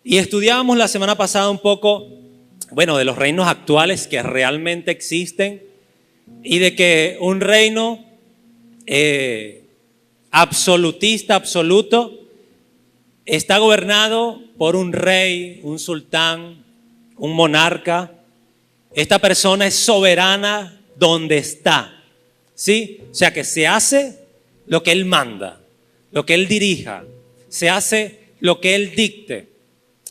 Y estudiábamos la semana pasada un poco, de los reinos actuales que realmente existen y de que un reino absolutista, absoluto, está gobernado por un rey, un sultán, un monarca. Esta persona es soberana donde está, ¿sí? O sea que se hace lo que él manda, lo que él dirija, se hace lo que él dicte.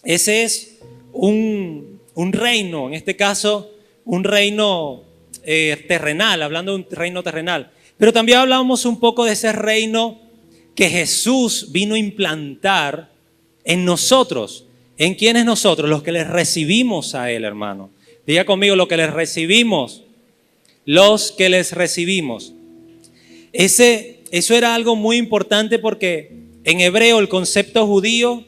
Ese es un reino, en este caso un reino terrenal, hablando de un reino terrenal. Pero también hablábamos un poco de ese reino que Jesús vino a implantar en nosotros. ¿En quiénes nosotros? Los que les recibimos a Él, hermano. Diga conmigo, lo que les recibimos. Los que les recibimos. Eso era algo muy importante porque en hebreo el concepto judío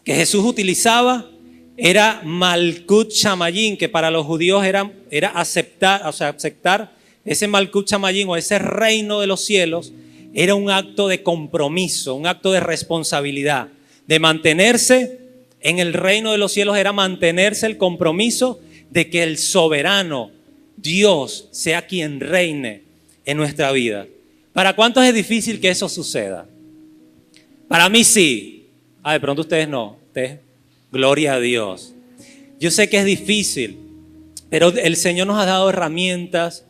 que Jesús utilizaba era Malkut Shamayim, que para los judíos era aceptar ese Malkut Shamayim o ese reino de los cielos. Era un acto de compromiso, un acto de responsabilidad, de mantenerse en el reino de los cielos. Era mantenerse el compromiso de que el soberano Dios sea quien reine en nuestra vida. ¿Para cuántos es difícil que eso suceda? Para mí sí. De pronto ustedes no. Ustedes, gloria a Dios. Yo sé que es difícil, pero el Señor nos ha dado herramientas.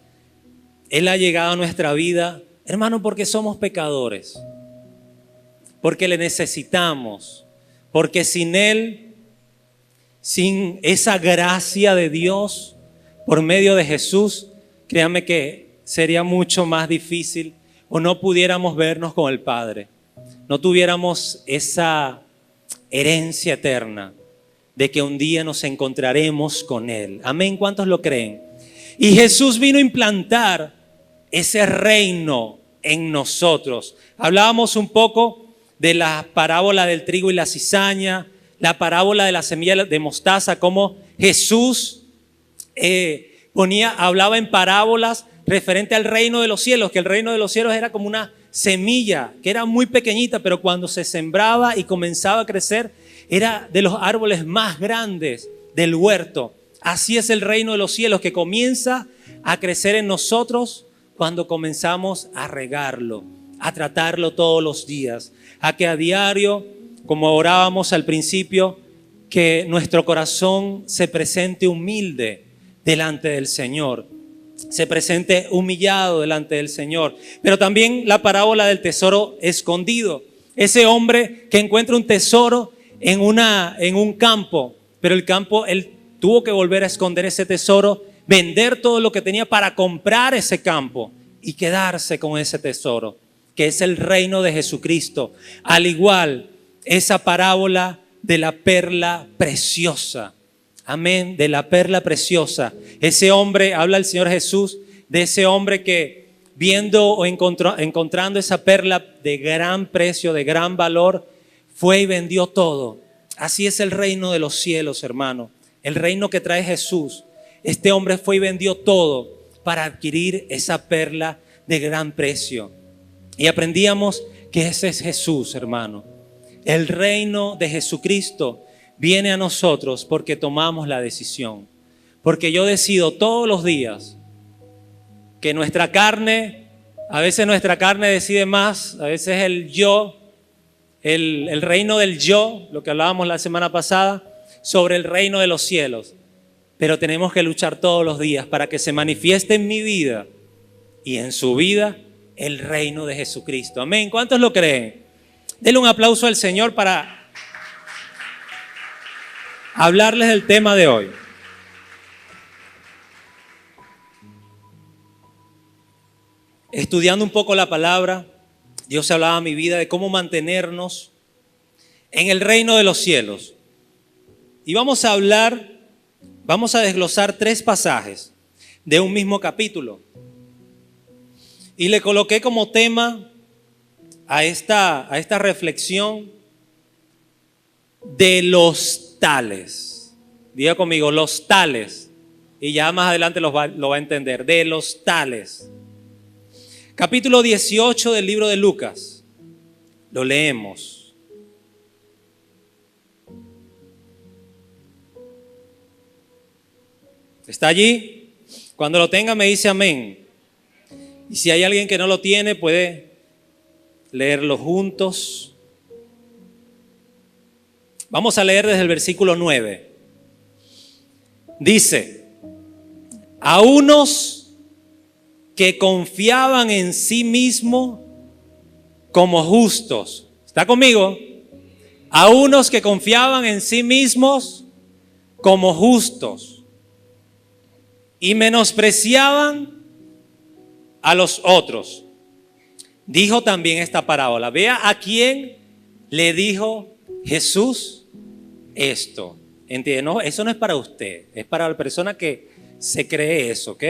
Él ha llegado a nuestra vida, hermano, porque somos pecadores, porque le necesitamos, porque sin Él, sin esa gracia de Dios por medio de Jesús, créanme que sería mucho más difícil o no pudiéramos vernos con el Padre, no tuviéramos esa herencia eterna de que un día nos encontraremos con Él. Amén, ¿cuántos lo creen? Y Jesús vino a implantar ese reino en nosotros. Hablábamos un poco de la parábola del trigo y la cizaña, la parábola de la semilla de mostaza, cómo Jesús hablaba en parábolas referente al reino de los cielos, que el reino de los cielos era como una semilla que era muy pequeñita, pero cuando se sembraba y comenzaba a crecer, era de los árboles más grandes del huerto. Así es el reino de los cielos, que comienza a crecer en nosotros cuando comenzamos a regarlo, a tratarlo todos los días, a que a diario, como orábamos al principio, que nuestro corazón se presente humilde delante del Señor, se presente humillado delante del Señor. Pero también la parábola del tesoro escondido, ese hombre que encuentra un tesoro en un campo, pero el campo, él tuvo que volver a esconder ese tesoro, vender todo lo que tenía para comprar ese campo y quedarse con ese tesoro, que es el reino de Jesucristo. Al igual, esa parábola de la perla preciosa. Amén, de la perla preciosa. Ese hombre, habla el Señor Jesús de ese hombre que viendo o encontrando esa perla de gran precio, de gran valor, fue y vendió todo. Así es el reino de los cielos, hermano. El reino que trae Jesús. Este hombre fue y vendió todo para adquirir esa perla de gran precio. Y aprendíamos que ese es Jesús, hermano. El reino de Jesucristo viene a nosotros porque tomamos la decisión. Porque yo decido todos los días que nuestra carne, a veces nuestra carne decide más, a veces el yo, el reino del yo, lo que hablábamos la semana pasada, sobre el reino de los cielos. Pero tenemos que luchar todos los días para que se manifieste en mi vida y en su vida el reino de Jesucristo. Amén. ¿Cuántos lo creen? Denle un aplauso al Señor para hablarles del tema de hoy. Estudiando un poco la palabra, Dios hablaba a mi vida de cómo mantenernos en el reino de los cielos. Y vamos a desglosar 3 pasajes de un mismo capítulo. Y le coloqué como tema a esta reflexión de los tales. Diga conmigo, los tales. Y ya más adelante lo va a entender. De los tales. Capítulo 18 del libro de Lucas. Lo leemos. ¿Está allí? Cuando lo tenga me dice amén. Y si hay alguien que no lo tiene, puede leerlo juntos. Vamos a leer desde el versículo 9. Dice: a unos que confiaban en sí mismos como justos. ¿Está conmigo? A unos que confiaban en sí mismos como justos y menospreciaban a los otros. Dijo también esta parábola. Vea a quién le dijo Jesús esto. ¿Entiende? No, eso no es para usted, es para la persona que se cree eso, ¿ok?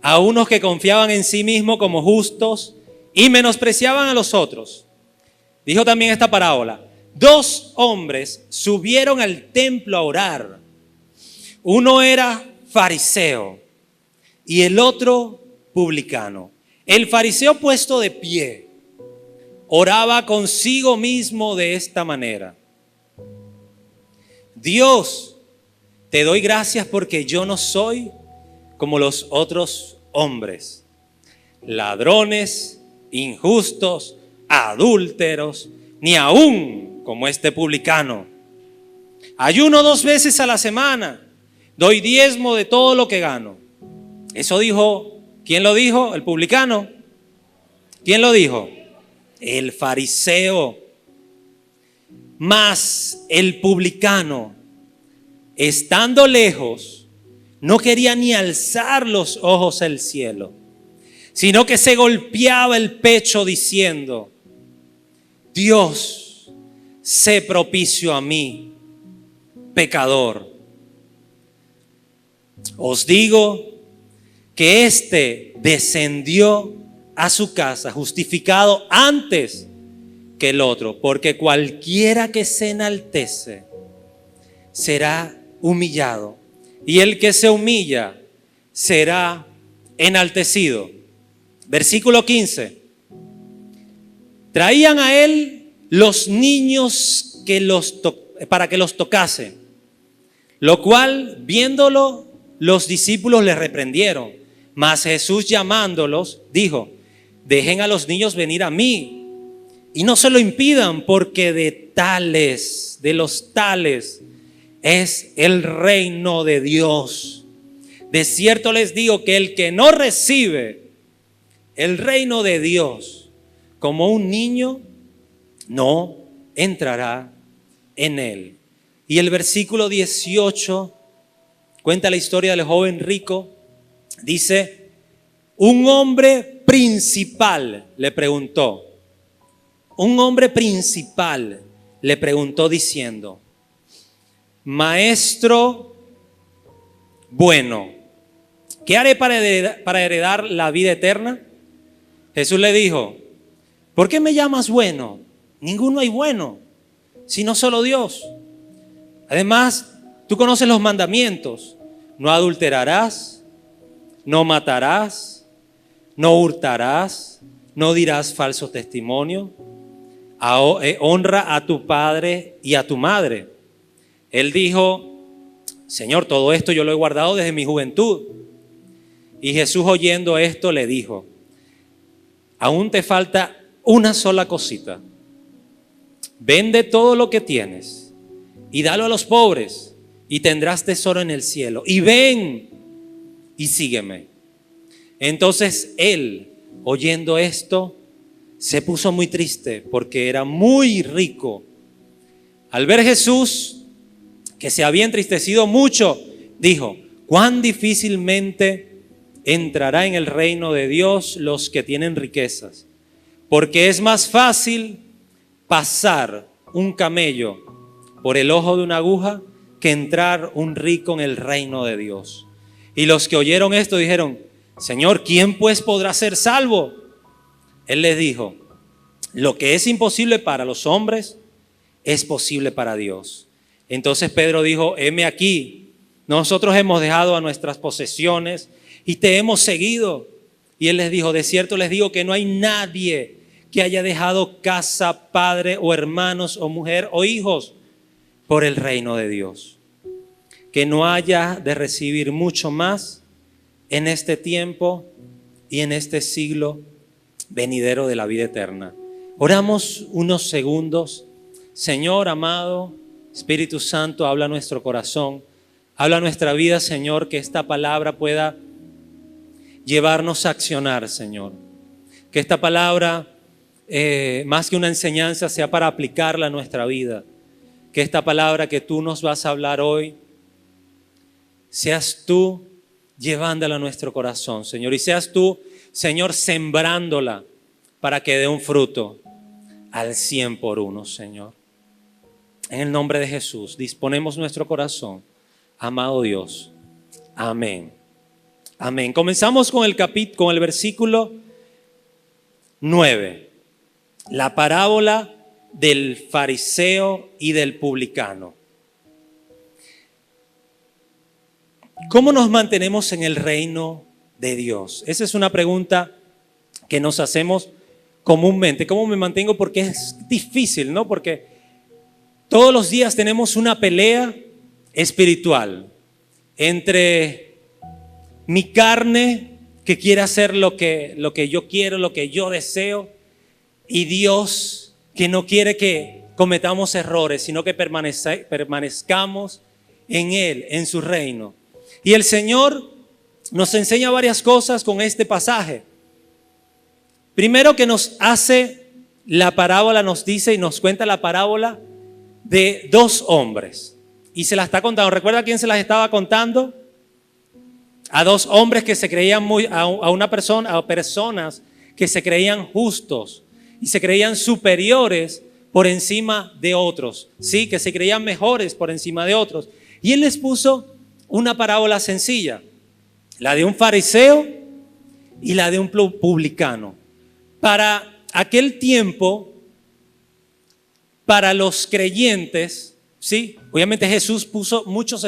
A unos que confiaban en sí mismos como justos y menospreciaban a los otros. Dijo también esta parábola. 2 hombres subieron al templo a orar. Uno era fariseo y el otro publicano. El fariseo, puesto de pie, oraba consigo mismo de esta manera: Dios, te doy gracias porque yo no soy como los otros hombres, ladrones, injustos, adúlteros, ni aún como este publicano. Ayuno 2 veces a la semana, doy diezmo de todo lo que gano. Eso dijo, ¿quién lo dijo? ¿El publicano? ¿Quién lo dijo? El fariseo. Mas el publicano, estando lejos, no quería ni alzar los ojos al cielo, sino que se golpeaba el pecho diciendo: Dios, sé propicio a mí, pecador. Os digo que éste descendió a su casa justificado antes que el otro, porque cualquiera que se enaltece será humillado, y el que se humilla será enaltecido. Versículo 15. Traían a él los niños para que los tocase, lo cual, viéndolo, los discípulos le reprendieron. Mas Jesús, llamándolos, dijo: dejen a los niños venir a mí y no se lo impidan, porque de los tales es el reino de Dios. De cierto les digo que el que no recibe el reino de Dios como un niño, no entrará en él. Y el versículo 18 cuenta la historia del joven rico. Dice: un hombre principal le preguntó diciendo: Maestro bueno, ¿qué haré para heredar la vida eterna? Jesús le dijo: ¿por qué me llamas bueno? Ninguno hay bueno, sino solo Dios. Además, tú conoces los mandamientos: no adulterarás, no matarás, no hurtarás, no dirás falso testimonio, honra a tu padre y a tu madre. Él dijo: Señor, todo esto yo lo he guardado desde mi juventud. Y Jesús, oyendo esto, le dijo: aún te falta una sola cosita. Vende todo lo que tienes y dalo a los pobres, y tendrás tesoro en el cielo. Y ven y sígueme. Entonces él, oyendo esto, se puso muy triste porque era muy rico. Al ver Jesús que se había entristecido mucho, dijo: cuán difícilmente entrará en el reino de Dios los que tienen riquezas, porque es más fácil pasar un camello por el ojo de una aguja que entrar un rico en el reino de Dios. Y los que oyeron esto dijeron: Señor, ¿quién pues podrá ser salvo? Él les dijo: lo que es imposible para los hombres es posible para Dios. Entonces Pedro dijo: heme aquí, nosotros hemos dejado a nuestras posesiones y te hemos seguido. Y él les dijo: de cierto les digo que no hay nadie que haya dejado casa, padre o hermanos o mujer o hijos por el reino de Dios que no haya de recibir mucho más en este tiempo y en este siglo venidero de la vida eterna. Oramos unos segundos. Señor amado, Espíritu Santo, habla a nuestro corazón, habla a nuestra vida, Señor, que esta palabra pueda llevarnos a accionar, Señor. Que esta palabra, más que una enseñanza, sea para aplicarla a nuestra vida. Que esta palabra que tú nos vas a hablar hoy, seas tú llevándola a nuestro corazón, Señor. Y seas tú, Señor, sembrándola para que dé un fruto al 100 por 1, Señor. En el nombre de Jesús, disponemos nuestro corazón. Amado Dios. Amén. Amén. Comenzamos con el versículo 9. La parábola del fariseo y del publicano. ¿Cómo nos mantenemos en el reino de Dios? Esa es una pregunta que nos hacemos comúnmente. ¿Cómo me mantengo? Porque es difícil, ¿no? Porque todos los días tenemos una pelea espiritual entre mi carne que quiere hacer lo que yo quiero, lo que yo deseo, y Dios que no quiere que cometamos errores, sino que permanezcamos en Él, en su reino. Y el Señor nos enseña varias cosas con este pasaje. Primero, que nos hace la parábola, nos dice y nos cuenta la parábola de dos hombres. Y se la está contando. ¿Recuerda a quién se las estaba contando? A dos hombres que se creían a personas que se creían justos y se creían superiores por encima de otros, ¿sí? Que se creían mejores por encima de otros. Y Él les puso una parábola sencilla, la de un fariseo y la de un publicano. Para aquel tiempo, para los creyentes, ¿sí? Obviamente Jesús puso muchos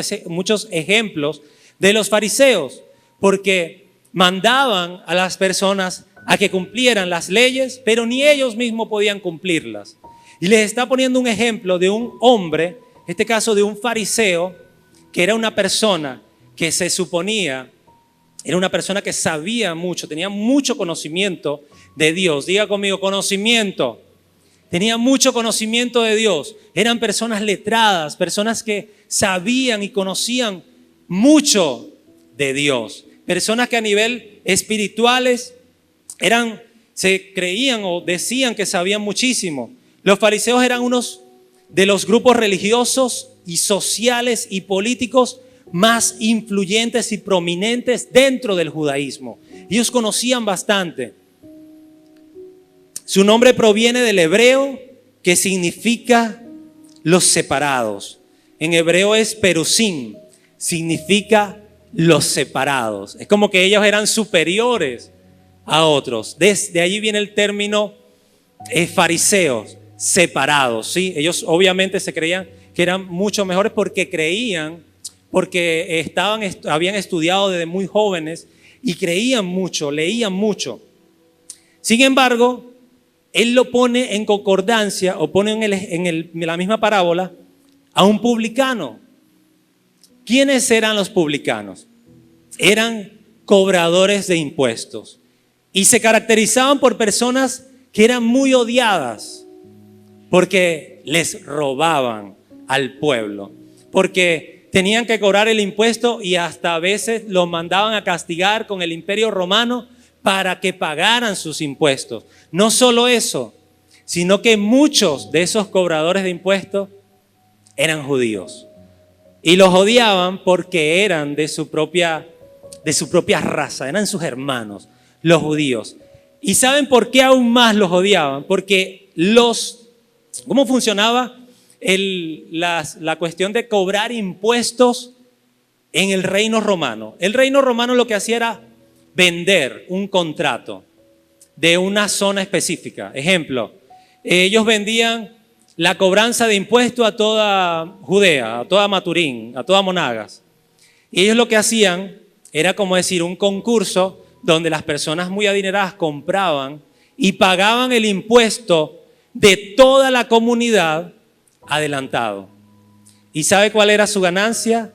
ejemplos de los fariseos, porque mandaban a las personas a que cumplieran las leyes, pero ni ellos mismos podían cumplirlas. Y les está poniendo un ejemplo de un hombre, en este caso de un fariseo, que era una persona que se suponía, era una persona que sabía mucho, tenía mucho conocimiento de Dios. Diga conmigo, conocimiento. Tenía mucho conocimiento de Dios. Eran personas letradas, personas que sabían y conocían mucho de Dios. Personas que a nivel espirituales se creían o decían que sabían muchísimo. Los fariseos eran unos de los grupos religiosos y sociales y políticos más influyentes y prominentes dentro del judaísmo. Ellos conocían bastante. Su nombre proviene del hebreo, que significa los separados. En hebreo es perusim, significa los separados. Es como que ellos eran superiores a otros. Desde allí viene el término fariseos, separados, ¿sí? Ellos obviamente se creían que eran mucho mejores porque habían estudiado desde muy jóvenes y creían mucho, leían mucho. Sin embargo, Él lo pone en concordancia o pone en la misma parábola a un publicano. ¿Quiénes eran los publicanos? Eran cobradores de impuestos y se caracterizaban por personas que eran muy odiadas porque les robaban al pueblo, porque tenían que cobrar el impuesto y hasta a veces los mandaban a castigar con el Imperio Romano para que pagaran sus impuestos. No solo eso, sino que muchos de esos cobradores de impuestos eran judíos y los odiaban porque eran de su propia raza, eran sus hermanos, los judíos. ¿Y saben por qué aún más los odiaban? Porque ¿cómo funcionaba la cuestión de cobrar impuestos en el reino romano? El reino romano lo que hacía era vender un contrato de una zona específica. Ejemplo, ellos vendían la cobranza de impuestos a toda Judea, a toda Maturín, a toda Monagas. Y ellos lo que hacían era como decir un concurso donde las personas muy adineradas compraban y pagaban el impuesto de toda la comunidad adelantado. ¿Y sabe cuál era su ganancia?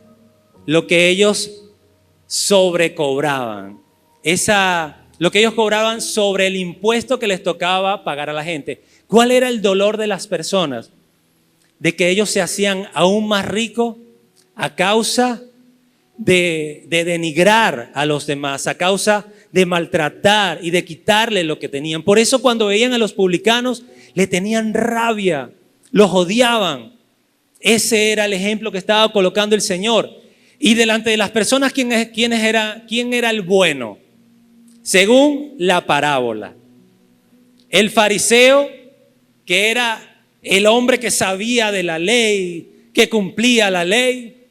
lo que ellos sobrecobraban. Lo que ellos cobraban sobre el impuesto que les tocaba pagar a la gente. ¿Cuál era el dolor de las personas? De que ellos se hacían aún más ricos a causa de denigrar a los demás, a causa de maltratar y de quitarle lo que tenían. Por eso cuando veían a los publicanos, le tenían rabia, los odiaban. Ese era el ejemplo que estaba colocando el Señor. Y delante de las personas, ¿quién era el bueno? Según la parábola. El fariseo, que era el hombre que sabía de la ley, que cumplía la ley,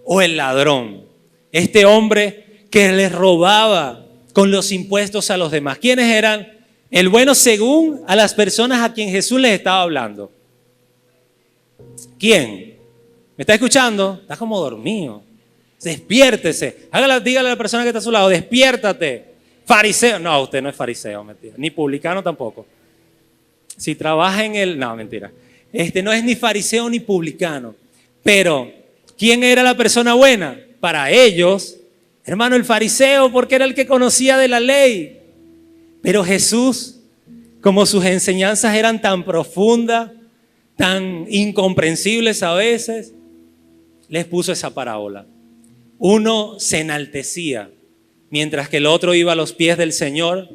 o el ladrón. Este hombre que les robaba con los impuestos a los demás. ¿Quiénes eran? El bueno según a las personas a quien Jesús les estaba hablando. ¿Quién? ¿Me está escuchando? Está como dormido. Despiértese. Dígale a la persona que está a su lado, despiértate. Fariseo. No, usted no es fariseo, mentira. Ni publicano tampoco. Si trabaja no, mentira. No es ni fariseo ni publicano. Pero, ¿quién era la persona buena? Para ellos, hermano, el fariseo, porque era el que conocía de la ley. Pero Jesús, como sus enseñanzas eran tan profundas, tan incomprensibles a veces, les puso esa parábola. Uno se enaltecía, mientras que el otro iba a los pies del Señor,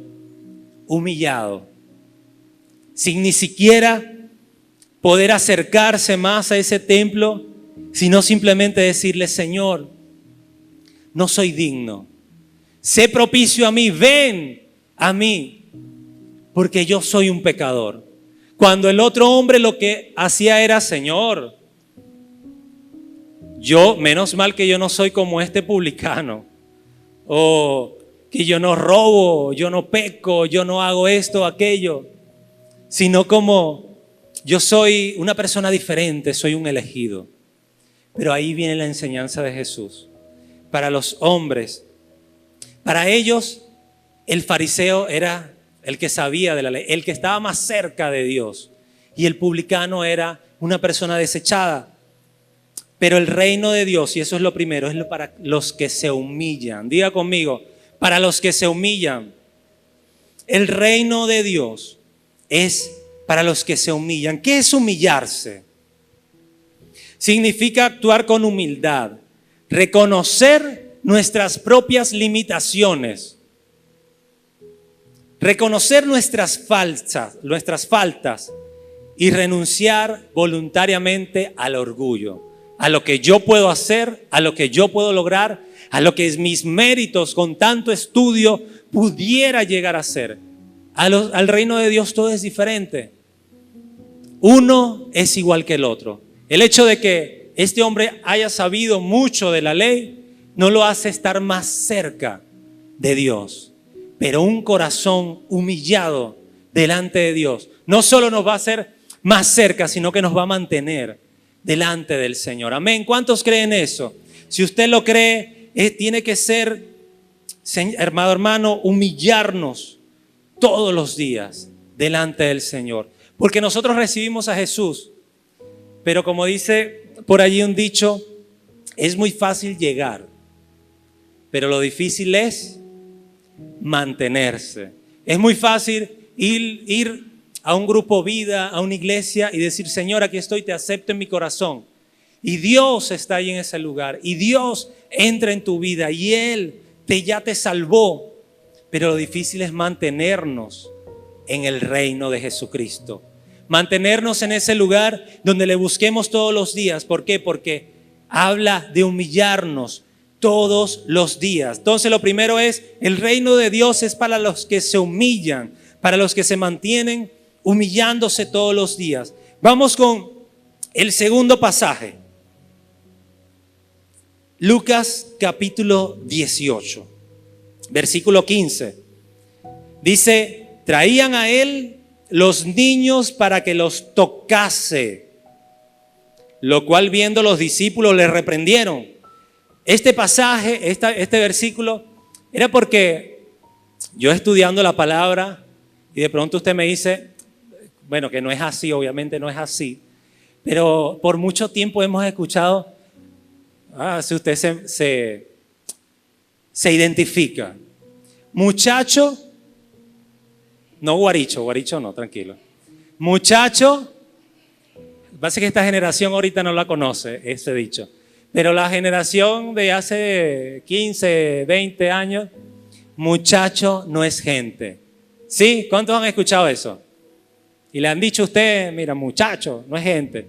humillado, sin ni siquiera poder acercarse más a ese templo, sino simplemente decirle: Señor, no soy digno, sé propicio a mí, ven a mí, porque yo soy un pecador. Cuando el otro hombre lo que hacía era: Señor, menos mal que yo no soy como este publicano, o que yo no robo, yo no peco, yo no hago esto, aquello, sino como yo soy una persona diferente, soy un elegido. Pero ahí viene la enseñanza de Jesús. Para los hombres, para ellos, el fariseo era el que sabía de la ley, el que estaba más cerca de Dios, y el publicano era una persona desechada. Pero el reino de Dios, y eso es lo primero, es para los que se humillan. Diga conmigo, para los que se humillan. El reino de Dios es para los que se humillan. ¿Qué es humillarse? Significa actuar con humildad, reconocer nuestras propias limitaciones, reconocer nuestras faltas y renunciar voluntariamente al orgullo, a lo que yo puedo hacer, a lo que yo puedo lograr, a lo que mis méritos con tanto estudio pudiera llegar a ser. Al reino de Dios todo es diferente. Uno es igual que el otro. El hecho de que este hombre haya sabido mucho de la ley no lo hace estar más cerca de Dios. Pero un corazón humillado delante de Dios no solo nos va a hacer más cerca, sino que nos va a mantener delante del Señor. Amén. ¿Cuántos creen eso? Si usted lo cree, tiene que ser, hermano, humillarnos todos los días delante del Señor. Porque nosotros recibimos a Jesús, pero como dice por allí un dicho, es muy fácil llegar, pero lo difícil es mantenerse. Es muy fácil ir a un grupo vida, a una iglesia y decir: Señor, aquí estoy, te acepto en mi corazón. Y Dios está ahí en ese lugar, y Dios entra en tu vida, y Él ya te salvó. Pero lo difícil es mantenernos en el reino de Jesucristo. Mantenernos en ese lugar donde le busquemos todos los días. ¿Por qué? Porque habla de humillarnos todos los días. Entonces lo primero es, el reino de Dios es para los que se humillan, para los que se mantienen humillándose todos los días. Vamos con el segundo pasaje. Lucas capítulo 18, versículo 15. Dice: traían a él los niños para que los tocase, lo cual viendo los discípulos le reprendieron. Este pasaje, este versículo, era porque yo estudiando la palabra, y de pronto usted me dice, bueno, que no es así, obviamente no es así, pero por mucho tiempo hemos escuchado: Si usted se identifica. Muchacho, no guaricho no, tranquilo. Muchacho, pasa que esta generación ahorita no la conoce, ese dicho. Pero la generación de hace 15, 20 años, muchacho no es gente. ¿Sí? ¿Cuántos han escuchado eso? Y le han dicho a usted, mira, muchacho, no es gente.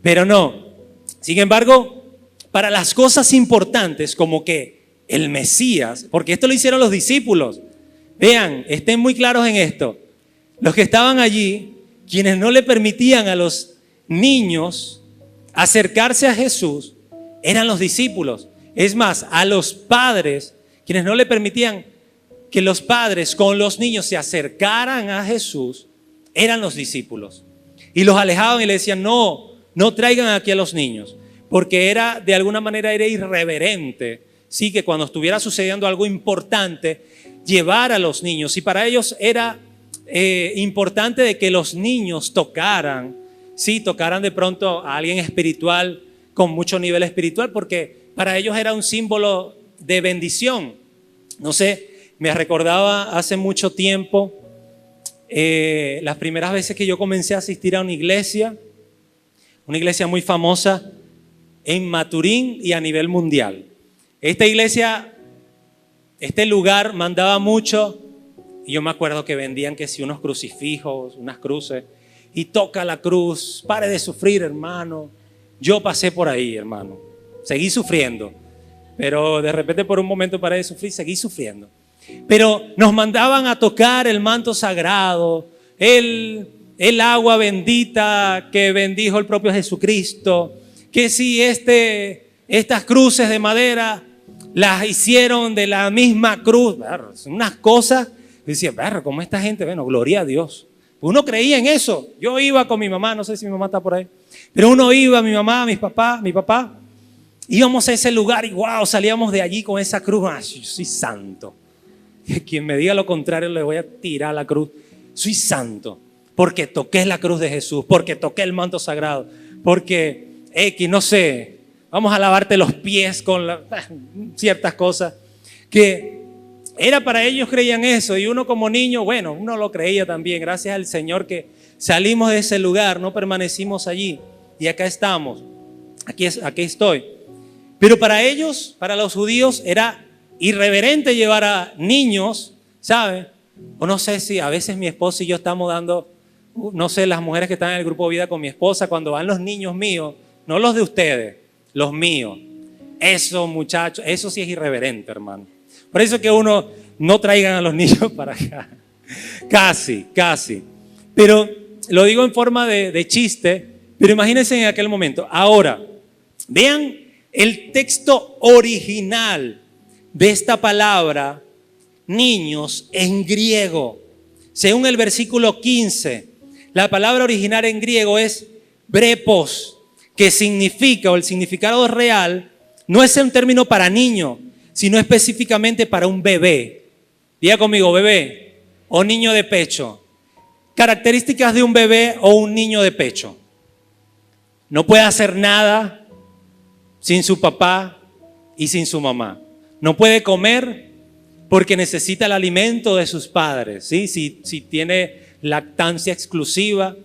Pero no. Sin embargo, para las cosas importantes como que el Mesías, porque esto lo hicieron los discípulos. Vean, estén muy claros en esto. Los que estaban allí, quienes no le permitían a los niños acercarse a Jesús, eran los discípulos. Es más, a los padres, quienes no le permitían que los padres con los niños se acercaran a Jesús, eran los discípulos. Y los alejaban y le decían, no traigan aquí a los niños, porque de alguna manera era irreverente, sí, que cuando estuviera sucediendo algo importante, llevar a los niños. Y para ellos era importante de que los niños tocaran de pronto a alguien espiritual, con mucho nivel espiritual, porque para ellos era un símbolo de bendición. No sé, me recordaba hace mucho tiempo, las primeras veces que yo comencé a asistir a una iglesia muy famosa en Maturín y a nivel mundial. Esta iglesia, este lugar mandaba mucho, y yo me acuerdo que vendían que si unos crucifijos, unas cruces, y toca la cruz, pare de sufrir, hermano. Yo pasé por ahí, hermano, seguí sufriendo, pero de repente por un momento paré de sufrir, seguí sufriendo. Pero nos mandaban a tocar el manto sagrado, el agua bendita que bendijo el propio Jesucristo, que si estas cruces de madera las hicieron de la misma cruz, unas cosas, y decía, ¿cómo esta gente? Bueno, gloria a Dios. Uno creía en eso. Yo iba con mi mamá, no sé si mi mamá está por ahí, pero uno iba, mi mamá, mi papá, íbamos a ese lugar y wow, salíamos de allí con esa cruz. Yo soy santo. Quien me diga lo contrario le voy a tirar la cruz. Soy santo porque toqué la cruz de Jesús, porque toqué el manto sagrado, porque no sé, vamos a lavarte los pies con ciertas cosas que era para ellos, creían eso. Y uno como niño, bueno, uno lo creía también. Gracias al Señor que salimos de ese lugar, no permanecimos allí y acá estamos, aquí estoy. Pero para ellos, para los judíos, era irreverente llevar a niños, ¿sabe? O no sé si a veces mi esposa y yo estamos dando, no sé, las mujeres que están en el grupo de vida con mi esposa, cuando van los niños míos, no los de ustedes, los míos. Eso, muchachos, eso sí es irreverente, hermano. Por eso que uno no traigan a los niños para acá. Casi. Pero lo digo en forma de chiste, pero imagínense en aquel momento. Ahora, vean el texto original de esta palabra, niños, en griego. Según el versículo 15, la palabra original en griego es brepos, que significa, o el significado real, no es un término para niño, sino específicamente para un bebé. Diga conmigo, bebé o niño de pecho. Características de un bebé o un niño de pecho. No puede hacer nada sin su papá y sin su mamá. No puede comer porque necesita el alimento de sus padres, ¿sí? Si tiene lactancia exclusiva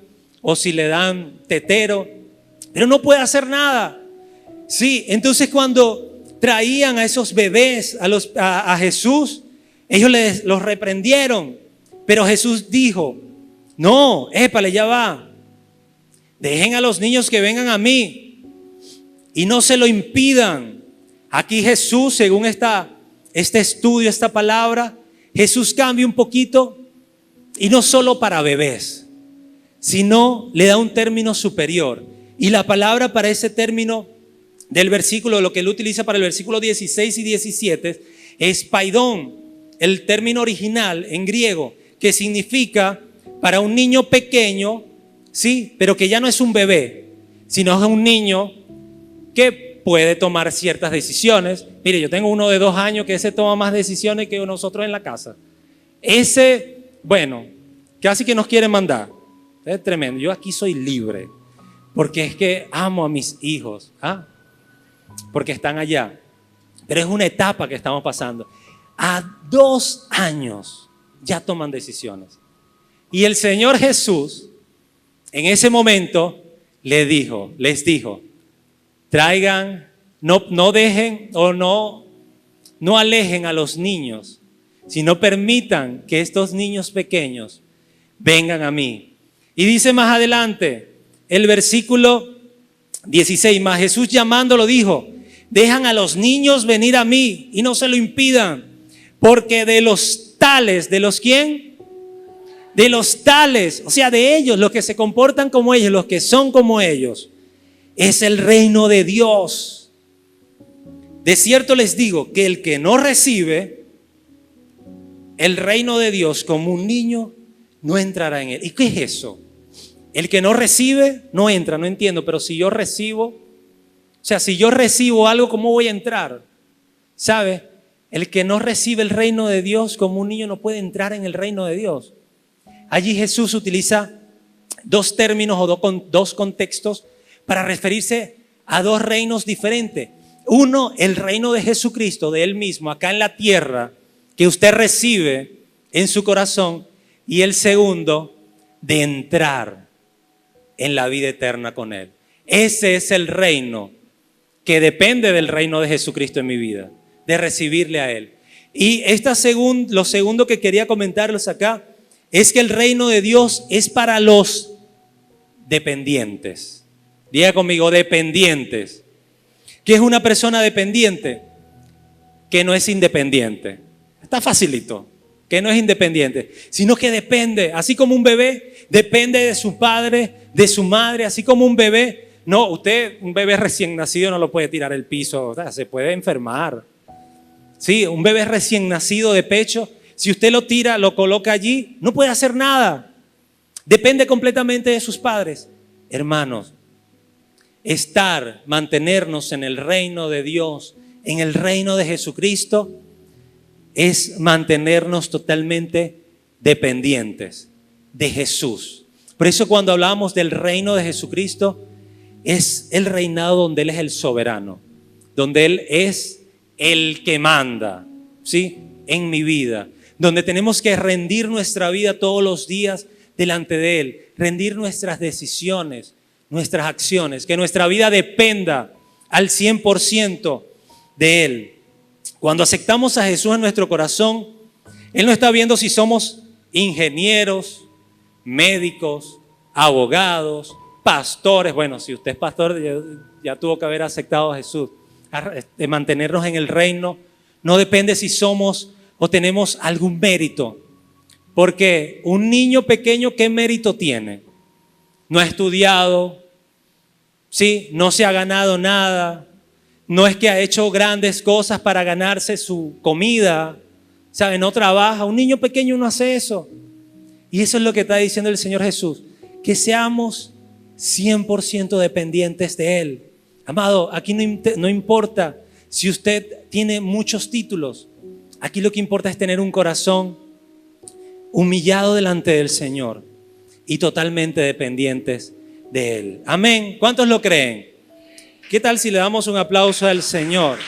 o si le dan tetero, pero no puede hacer nada. Sí, entonces cuando traían a esos bebés a Jesús, ellos los reprendieron, pero Jesús dijo, no, épale, ya va, dejen a los niños que vengan a mí y no se lo impidan. Aquí Jesús, según este estudio, esta palabra, Jesús cambia un poquito y no solo para bebés, sino le da un término superior. Y la palabra para ese término del versículo, lo que él utiliza para el versículo 16 y 17, es paidón, el término original en griego, que significa para un niño pequeño, sí, pero que ya no es un bebé, sino es un niño que puede tomar ciertas decisiones. Mire, yo tengo uno de 2 años que ese toma más decisiones que nosotros en la casa. Ese, bueno, casi que nos quiere mandar. Es tremendo. Yo aquí soy libre, porque es que amo a mis hijos. porque están allá. Pero es una etapa que estamos pasando. A 2 años ya toman decisiones. Y el Señor Jesús, en ese momento, les dijo, traigan, no dejen o no alejen a los niños, sino permitan que estos niños pequeños vengan a mí. Y dice más adelante, el versículo 16, mas Jesús llamándolo dijo, dejan a los niños venir a mí y no se lo impidan, porque de los tales, ¿de los quién? De los tales, o sea, de ellos, los que se comportan como ellos, los que son como ellos, es el reino de Dios. De cierto les digo que el que no recibe el reino de Dios como un niño, no entrará en él. ¿Y qué es eso? El que no recibe, no entra, no entiendo, pero si yo recibo, o sea, si yo recibo algo, ¿cómo voy a entrar? ¿Sabe? El que no recibe el reino de Dios como un niño no puede entrar en el reino de Dios. Allí Jesús utiliza 2 términos o dos contextos para referirse a 2 reinos diferentes. Uno, el reino de Jesucristo, de Él mismo, acá en la tierra, que usted recibe en su corazón. Y el segundo, de entrar en la vida eterna con Él. Ese es el reino que depende del reino de Jesucristo en mi vida, de recibirle a Él. Y lo segundo que quería comentarles acá es que el reino de Dios es para los dependientes. Diga conmigo, dependientes. ¿Qué es una persona dependiente? Que no es independiente. Está facilito. Que no es independiente, sino que depende. Así como un bebé depende de su padre, de su madre, así como un bebé. No, un bebé recién nacido no lo puede tirar al piso, o sea, se puede enfermar. Sí, un bebé recién nacido de pecho, si usted lo tira, lo coloca allí, no puede hacer nada. Depende completamente de sus padres. Hermanos, mantenernos en el reino de Dios, en el reino de Jesucristo, es mantenernos totalmente dependientes de Jesús. Por eso cuando hablamos del reino de Jesucristo, es el reinado donde Él es el soberano, donde Él es el que manda, ¿sí? En mi vida, donde tenemos que rendir nuestra vida todos los días delante de Él, rendir nuestras decisiones, nuestras acciones, que nuestra vida dependa al 100% de Él. Cuando aceptamos a Jesús en nuestro corazón, Él no está viendo si somos ingenieros, médicos, abogados, pastores. Bueno, si usted es pastor, ya tuvo que haber aceptado a Jesús. De mantenernos en el reino no depende si somos o tenemos algún mérito. Porque un niño pequeño, ¿qué mérito tiene? No ha estudiado, ¿sí? No se ha ganado nada. No es que ha hecho grandes cosas para ganarse su comida, ¿sabe? No trabaja. Un niño pequeño no hace eso. Y eso es lo que está diciendo el Señor Jesús. Que seamos 100% dependientes de Él. Amado, aquí no importa si usted tiene muchos títulos. Aquí lo que importa es tener un corazón humillado delante del Señor y totalmente dependientes de Él. Amén. ¿Cuántos lo creen? ¿Qué tal si le damos un aplauso al Señor?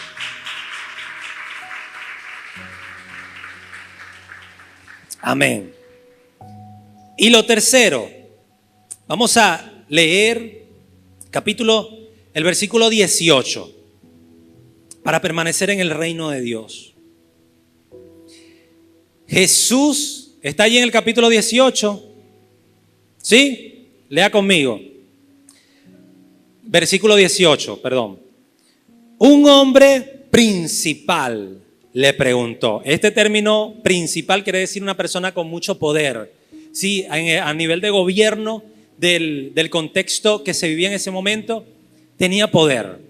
Amén. Y lo tercero, vamos a leer el versículo 18 para permanecer en el reino de Dios. Jesús está allí en el capítulo 18. ¿Sí? Lea conmigo. Versículo 18, perdón. Un hombre principal le preguntó. Este término principal quiere decir una persona con mucho poder. Sí, a nivel de gobierno del contexto que se vivía en ese momento, tenía poder.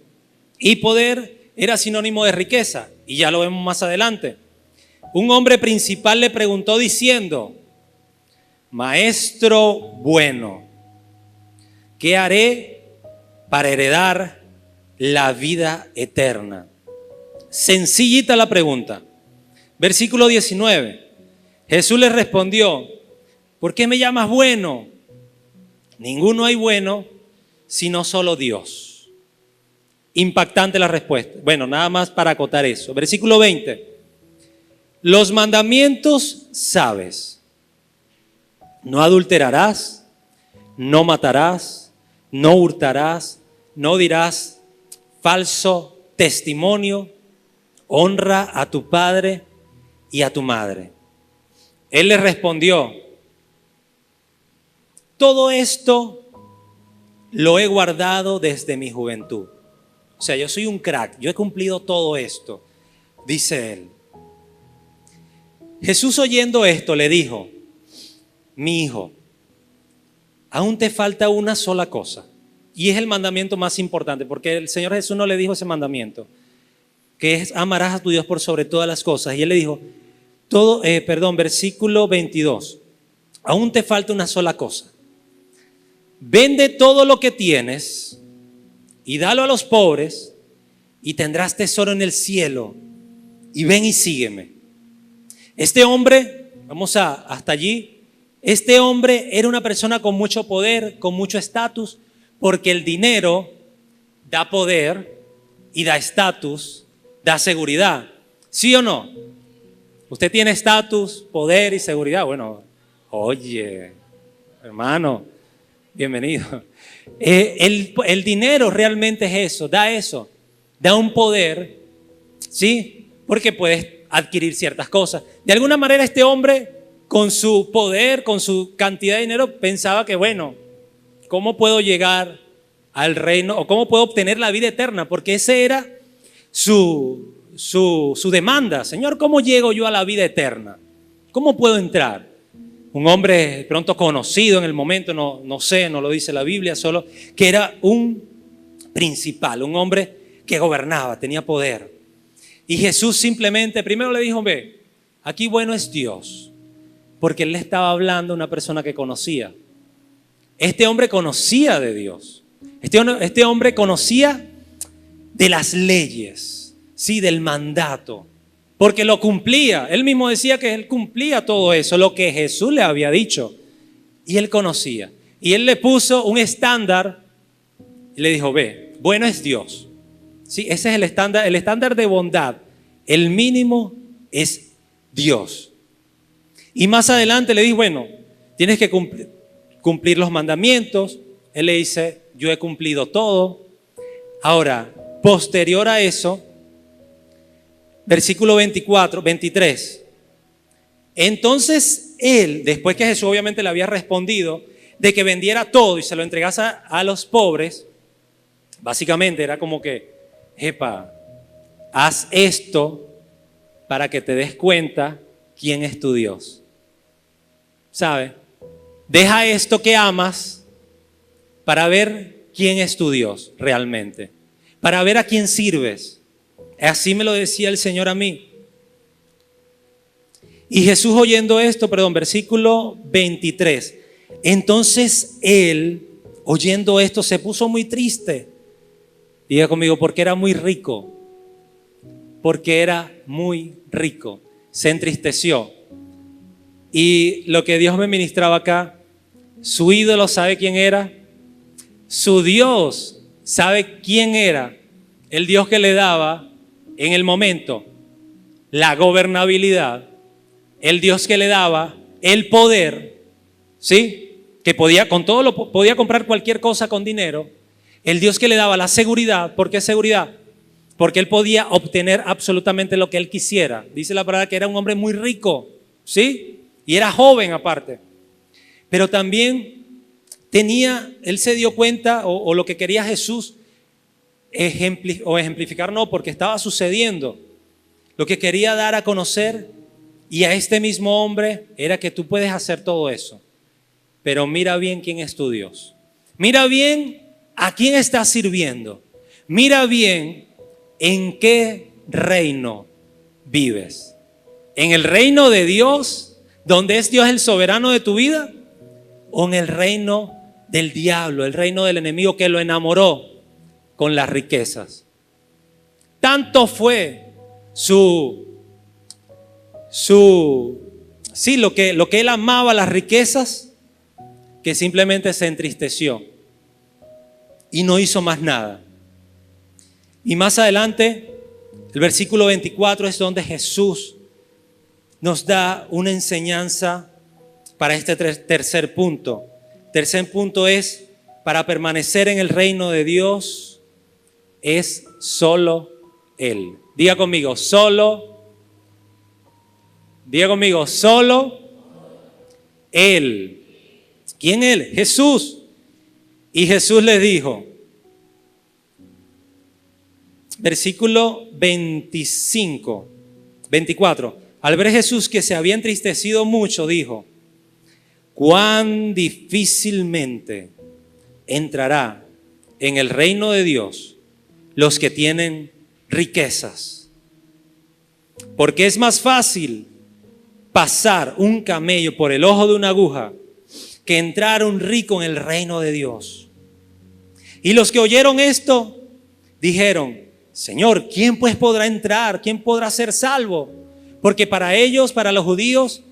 Y poder era sinónimo de riqueza. Y ya lo vemos más adelante. Un hombre principal le preguntó diciendo: Maestro bueno, ¿qué haré para heredar la vida eterna? Sencillita la pregunta. Versículo 19. Jesús le respondió: ¿por qué me llamas bueno? Ninguno hay bueno sino solo Dios. Impactante la respuesta. Bueno, nada más para acotar eso. Versículo 20. Los mandamientos sabes. No adulterarás, no matarás, no hurtarás, no dirás falso testimonio, honra a tu padre y a tu madre. Él le respondió, todo esto lo he guardado desde mi juventud. O sea, yo soy un crack, yo he cumplido todo esto, dice él. Jesús, oyendo esto, le dijo, mi hijo, aún te falta una sola cosa. Y es el mandamiento más importante, porque el Señor Jesús no le dijo ese mandamiento, que es amarás a tu Dios por sobre todas las cosas. Y él le dijo, versículo 22, aún te falta una sola cosa. Vende todo lo que tienes y dalo a los pobres y tendrás tesoro en el cielo. Y ven y sígueme. Este hombre, hasta allí. Este hombre era una persona con mucho poder, con mucho estatus, porque el dinero da poder y da estatus, da seguridad. ¿Sí o no? Usted tiene estatus, poder y seguridad. Bueno, oye, hermano, bienvenido. El dinero realmente es eso, da un poder, ¿sí? Porque puedes adquirir ciertas cosas. De alguna manera este hombre, con su poder, con su cantidad de dinero, pensaba que bueno, ¿cómo puedo llegar al reino o cómo puedo obtener la vida eterna? Porque ese era su demanda. Señor, ¿cómo llego yo a la vida eterna? ¿Cómo puedo entrar? Un hombre pronto conocido en el momento, no sé, no lo dice la Biblia, solo que era un principal, un hombre que gobernaba, tenía poder. Y Jesús simplemente, primero le dijo, ve, aquí bueno es Dios, porque él le estaba hablando a una persona que conocía. Este hombre conocía de Dios. Este hombre conocía de las leyes, sí, del mandato, porque lo cumplía. Él mismo decía que él cumplía todo eso, lo que Jesús le había dicho. Y él conocía. Y él le puso un estándar y le dijo, ve, bueno es Dios. Sí, ese es el estándar de bondad. El mínimo es Dios. Y más adelante le dijo, bueno, tienes que cumplir los mandamientos. Él le dice, yo he cumplido todo. Ahora, posterior a eso, versículo 23. Entonces él, después que Jesús obviamente le había respondido de que vendiera todo y se lo entregase a los pobres, básicamente era como que, epa, haz esto para que te des cuenta quién es tu Dios. ¿Sabe? Deja esto que amas para ver quién es tu Dios realmente, para ver a quién sirves. Así me lo decía el Señor a mí. Y Jesús oyendo esto, versículo 23. Entonces él, oyendo esto, se puso muy triste. Diga conmigo, porque era muy rico. Porque era muy rico. Se entristeció. Y lo que Dios me ministraba acá, su ídolo sabe quién era. Su Dios sabe quién era. El Dios que le daba en el momento la gobernabilidad. El Dios que le daba el poder, ¿sí? Que podía, con todo podía comprar cualquier cosa con dinero. El Dios que le daba la seguridad. ¿Por qué seguridad? Porque él podía obtener absolutamente lo que él quisiera. Dice la palabra que era un hombre muy rico, ¿sí? Y era joven aparte. Pero también él se dio cuenta, o lo que quería Jesús ejemplificar, no, porque estaba sucediendo. Lo que quería dar a conocer y a este mismo hombre era que tú puedes hacer todo eso. Pero mira bien quién es tu Dios. Mira bien a quién estás sirviendo. Mira bien en qué reino vives. ¿En el reino de Dios, donde es Dios el soberano de tu vida? ¿O en el reino del diablo, el reino del enemigo que lo enamoró con las riquezas? Tanto fue lo que él amaba, las riquezas, que simplemente se entristeció y no hizo más nada. Y más adelante, el versículo 24 es donde Jesús nos da una enseñanza para este tercer punto. Tercer punto es, para permanecer en el reino de Dios, es solo Él. Diga conmigo, solo Él. ¿Quién Él? Jesús. Y Jesús les dijo, versículo 24. Al ver Jesús que se había entristecido mucho, dijo, cuán difícilmente entrará en el reino de Dios los que tienen riquezas. Porque es más fácil pasar un camello por el ojo de una aguja que entrar un rico en el reino de Dios. Y los que oyeron esto dijeron, Señor, ¿quién pues podrá entrar? ¿Quién podrá ser salvo? Porque para ellos, para los judíos,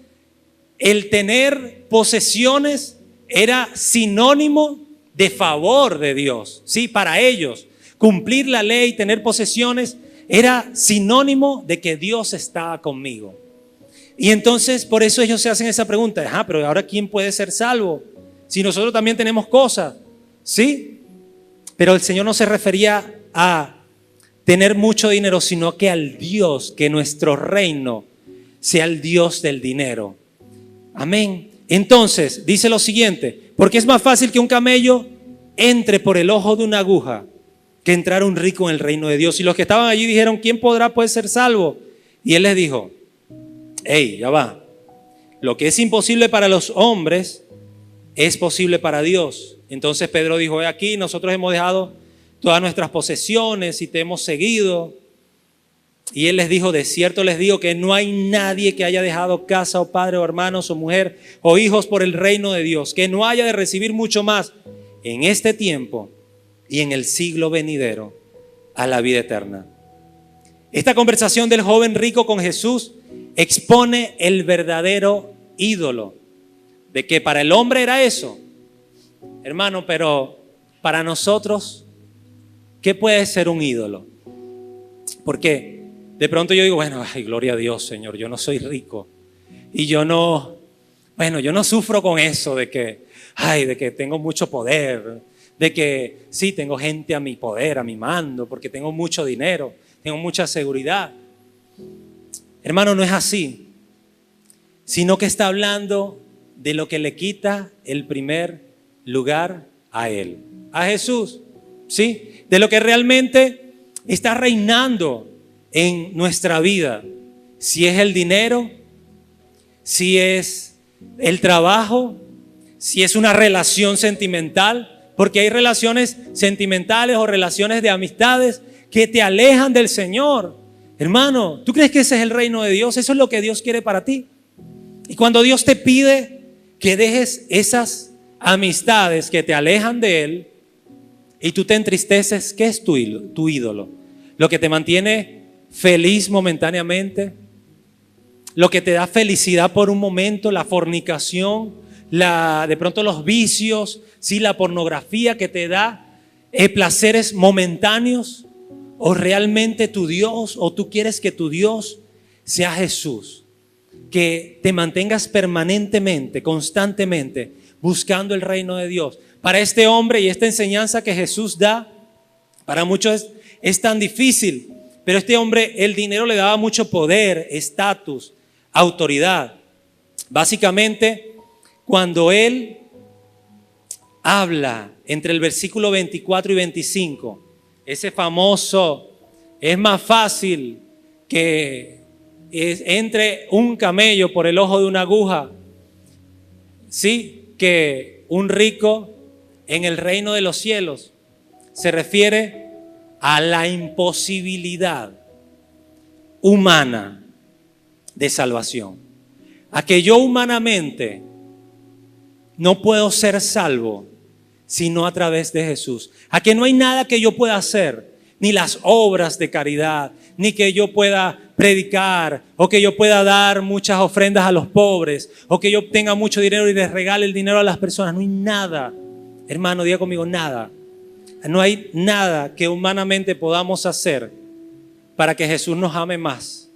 el tener posesiones era sinónimo de favor de Dios. Sí, para ellos, cumplir la ley, tener posesiones, era sinónimo de que Dios estaba conmigo. Y entonces, por eso ellos se hacen esa pregunta. Pero ahora ¿quién puede ser salvo? Si nosotros también tenemos cosas. ¿Sí? Pero el Señor no se refería a tener mucho dinero, sino que al Dios, que nuestro reino sea el Dios del dinero. Amén. Entonces, dice lo siguiente, porque es más fácil que un camello entre por el ojo de una aguja que entrar un rico en el reino de Dios. Y los que estaban allí dijeron, ¿quién podrá pues ser salvo? Y Él les dijo, ya va. Lo que es imposible para los hombres es posible para Dios. Entonces Pedro dijo, aquí nosotros hemos dejado todas nuestras posesiones y te hemos seguido. Y Él les dijo, de cierto les digo que no hay nadie que haya dejado casa o padre o hermanos o mujer o hijos por el reino de Dios, que no haya de recibir mucho más en este tiempo y en el siglo venidero a la vida eterna. Esta conversación del joven rico con Jesús expone el verdadero ídolo, de que para el hombre era eso, hermano, pero para nosotros, ¿qué puede ser un ídolo? Porque de pronto yo digo, bueno, gloria a Dios, Señor, yo no soy rico y yo no sufro con eso de que tengo mucho poder, de que sí, tengo gente a mi poder, a mi mando, porque tengo mucho dinero, tengo mucha seguridad. Hermano, no es así, sino que está hablando de lo que le quita el primer lugar a Él, a Jesús, ¿sí? De lo que realmente está reinando en nuestra vida, si es el dinero, si es el trabajo, si es una relación sentimental, porque hay relaciones sentimentales o relaciones de amistades que te alejan del Señor. Hermano, ¿tú crees que ese es el reino de Dios? Eso es lo que Dios quiere para ti. Y cuando Dios te pide que dejes esas amistades que te alejan de Él y tú te entristeces, ¿qué es tu ídolo? Lo que te mantiene feliz momentáneamente, lo que te da felicidad por un momento, la fornicación, de pronto los vicios, ¿sí? La pornografía que te da placeres momentáneos. ¿O realmente tu Dios, o tú quieres que tu Dios sea Jesús? Que te mantengas permanentemente, constantemente buscando el reino de Dios. Para este hombre y esta enseñanza que Jesús da, para muchos es tan difícil, pero este hombre, el dinero le daba mucho poder, estatus, autoridad. Básicamente, cuando él habla entre el versículo 24 y 25, ese famoso, es más fácil que entre un camello por el ojo de una aguja, sí, que un rico en el reino de los cielos. Se refiere a la imposibilidad humana de salvación. A que yo humanamente no puedo ser salvo sino a través de Jesús. A que no hay nada que yo pueda hacer, ni las obras de caridad, ni que yo pueda predicar, o que yo pueda dar muchas ofrendas a los pobres, o que yo tenga mucho dinero y les regale el dinero a las personas. No hay nada, hermano, diga conmigo, nada No hay nada que humanamente podamos hacer para que Jesús nos ame más.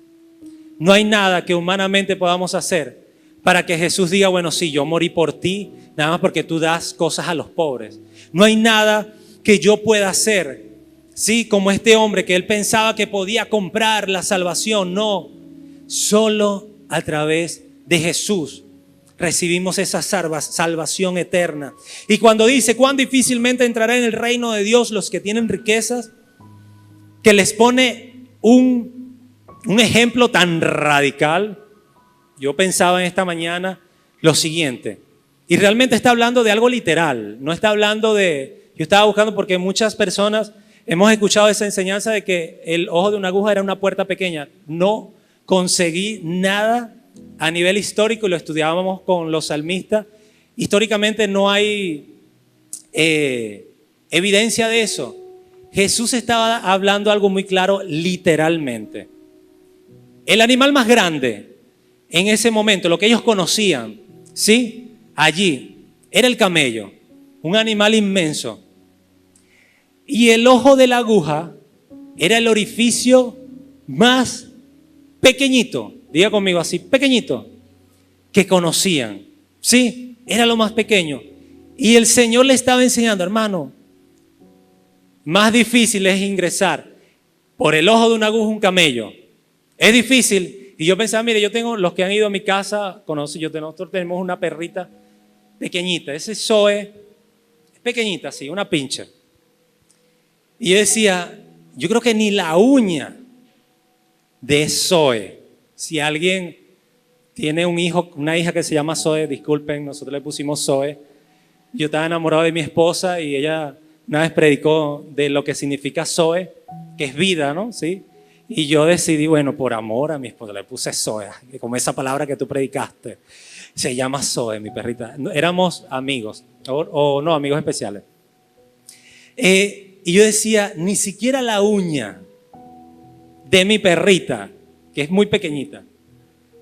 No hay nada que humanamente podamos hacer para que Jesús diga, bueno, sí, yo morí por ti, nada más porque tú das cosas a los pobres. No hay nada que yo pueda hacer, sí, como este hombre que él pensaba que podía comprar la salvación. No, solo a través de Jesús recibimos esa salvación eterna. Y cuando dice, cuán difícilmente entrará en el reino de Dios los que tienen riquezas, que les pone un ejemplo tan radical. Yo pensaba en esta mañana lo siguiente, y realmente está hablando de algo literal, no está hablando de, yo estaba buscando porque muchas personas hemos escuchado esa enseñanza de que el ojo de una aguja era una puerta pequeña. No conseguí nada a nivel histórico y lo estudiábamos con los salmistas. Históricamente no hay evidencia de eso. Jesús estaba hablando algo muy claro literalmente. El animal más grande en ese momento, lo que ellos conocían, ¿sí? Allí, era el camello, un animal inmenso. Y el ojo de la aguja era el orificio más pequeñito, diga conmigo así, pequeñito, que conocían, ¿sí? Era lo más pequeño. Y el Señor le estaba enseñando, hermano, más difícil es ingresar por el ojo de una aguja un camello. Es difícil. Y yo pensaba, mire, yo tengo, los que han ido a mi casa, nosotros tenemos una perrita pequeñita, ese Zoe, es pequeñita así, una pincher. Y yo decía, yo creo que ni la uña de Zoe, si alguien tiene un hijo, una hija que se llama Zoe, disculpen, nosotros le pusimos Zoe. Yo estaba enamorado de mi esposa y ella una vez predicó de lo que significa Zoe, que es vida, ¿no? ¿Sí? Y yo decidí, bueno, por amor a mi esposa, le puse Zoe, como esa palabra que tú predicaste. Se llama Zoe, mi perrita. Éramos amigos, o no, amigos especiales. Y yo decía, ni siquiera la uña de mi perrita, que es muy pequeñita,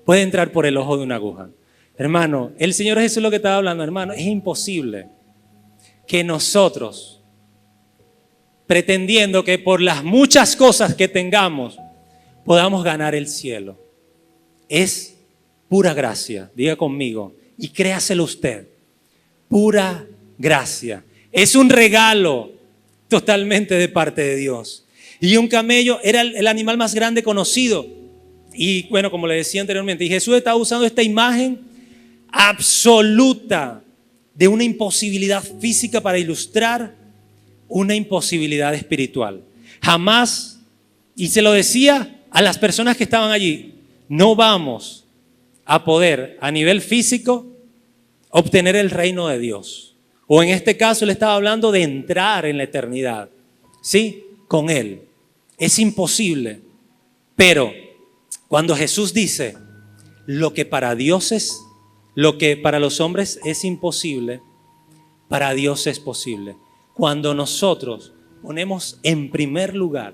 puede entrar por el ojo de una aguja. Hermano, el Señor Jesús lo que estaba hablando, hermano, es imposible que nosotros, pretendiendo que por las muchas cosas que tengamos, podamos ganar el cielo. Es pura gracia, diga conmigo, y créaselo usted, pura gracia. Es un regalo totalmente de parte de Dios. Y un camello era el animal más grande conocido. Y bueno, como le decía anteriormente, y Jesús estaba usando esta imagen absoluta de una imposibilidad física para ilustrar una imposibilidad espiritual. Jamás, y se lo decía a las personas que estaban allí, no vamos a poder a nivel físico obtener el reino de Dios. O en este caso le estaba hablando de entrar en la eternidad, ¿sí? Con Él. Es imposible. Pero cuando Jesús dice, lo que para Dios es, lo que para los hombres es imposible, para Dios es posible. Cuando nosotros ponemos en primer lugar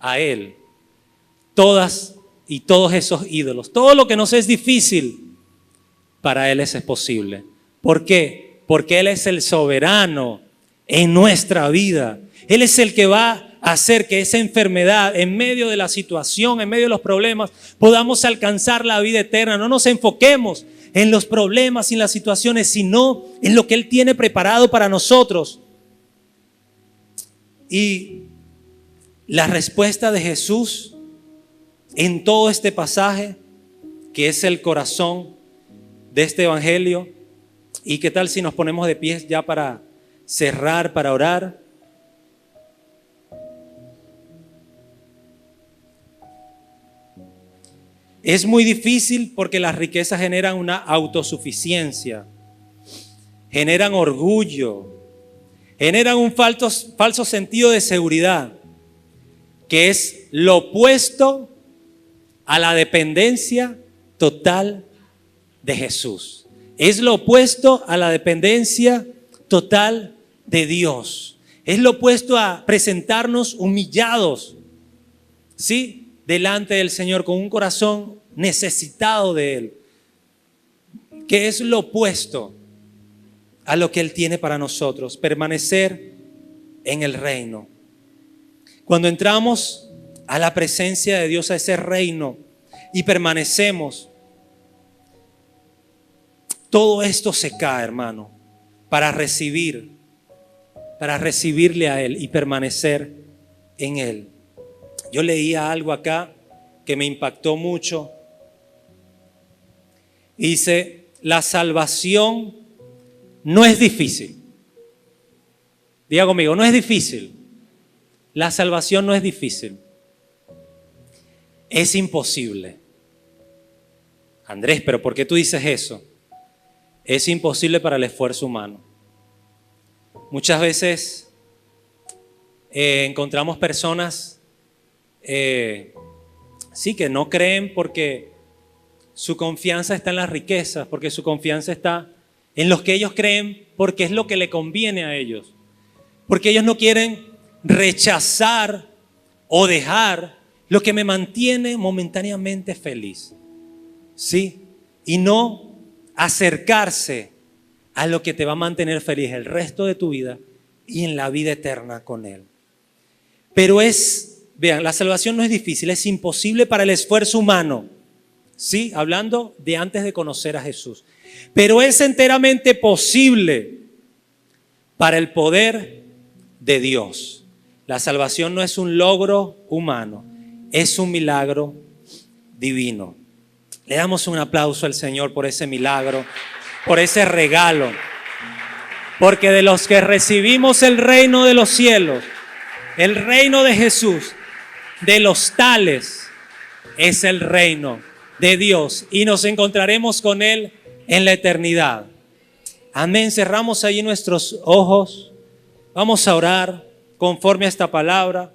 a Él, todas y todos esos ídolos, todo lo que nos es difícil, para Él es posible. ¿Por qué? Porque Él es el soberano en nuestra vida. Él es el que va a hacer que esa enfermedad, en medio de la situación, en medio de los problemas, podamos alcanzar la vida eterna. No nos enfoquemos en los problemas y en las situaciones, sino en lo que Él tiene preparado para nosotros. Y la respuesta de Jesús en todo este pasaje, que es el corazón de este evangelio. ¿Y qué tal si nos ponemos de pie ya para cerrar, para orar? Es muy difícil porque las riquezas generan una autosuficiencia, generan orgullo, generan un falso sentido de seguridad, que es lo opuesto a la dependencia total de Jesús. Es lo opuesto a la dependencia total de Dios. Es lo opuesto a presentarnos humillados, ¿sí?, delante del Señor con un corazón necesitado de Él, que es lo opuesto a lo que Él tiene para nosotros. Permanecer en el reino. Cuando entramos a la presencia de Dios, a ese reino, y permanecemos, todo esto se cae, hermano, para recibirle a Él y permanecer en Él. Yo leía algo acá que me impactó mucho. Dice, la salvación no es difícil. Diga conmigo, no es difícil. La salvación no es difícil. Es imposible. Andrés, ¿pero por qué tú dices eso? Es imposible para el esfuerzo humano. Muchas veces encontramos personas sí, que no creen porque su confianza está en las riquezas, porque su confianza está en los que ellos creen, porque es lo que le conviene a ellos. Porque ellos no quieren rechazar o dejar lo que me mantiene momentáneamente feliz. ¿Sí? Y no acercarse a lo que te va a mantener feliz el resto de tu vida y en la vida eterna con Él. Pero vean, la salvación no es difícil, es imposible para el esfuerzo humano. Sí, hablando de antes de conocer a Jesús. Pero es enteramente posible para el poder de Dios. La salvación no es un logro humano, es un milagro divino. Le damos un aplauso al Señor por ese milagro, por ese regalo. Porque de los que recibimos el reino de los cielos, el reino de Jesús, de los tales es el reino de Dios y nos encontraremos con Él en la eternidad. Amén. Cerramos allí nuestros ojos. Vamos a orar conforme a esta palabra.